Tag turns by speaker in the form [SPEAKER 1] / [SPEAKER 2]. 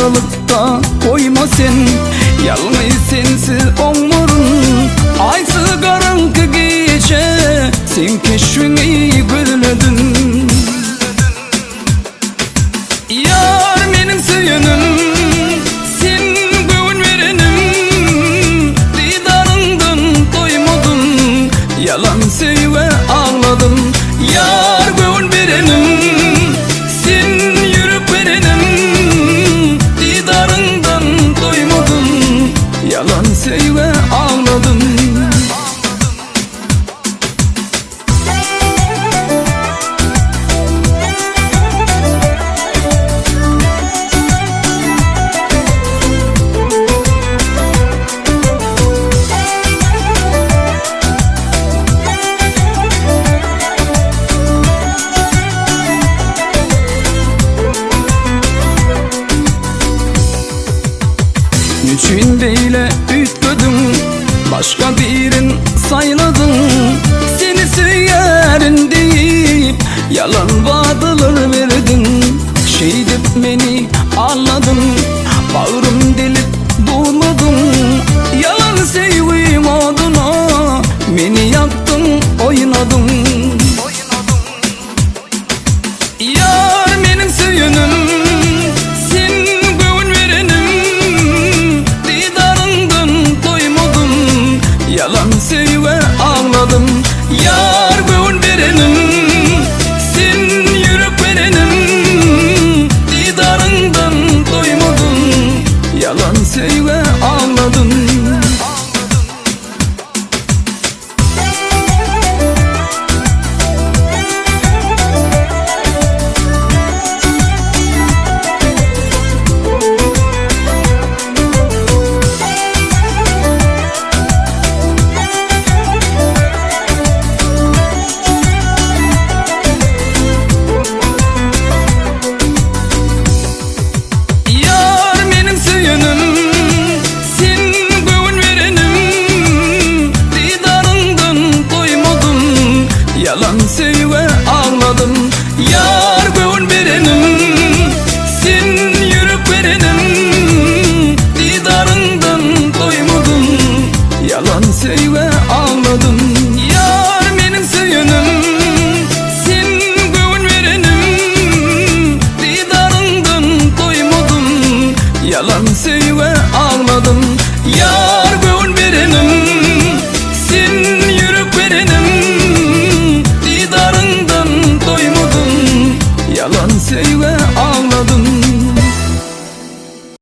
[SPEAKER 1] ayrılıkta koyma sen. Yalnız sensiz ömrüm aysı karanlık gece, sen keşfini gözledin. Yar benim söyünüm, sen güven verenim, didarından doymadım, yalan söyle ağladım. Yar güven verenim, sen yürüp verenim, didarından doymadım, yalan söyle ağladım. Üçün beyle ütledim, başka birin sayladım. Seni söylerim deyip yalan vaadalar verdin. Şey dep beni ağladım, bağrım delip doğmadım. Yalan sevgim adına beni yaktın, oynadın.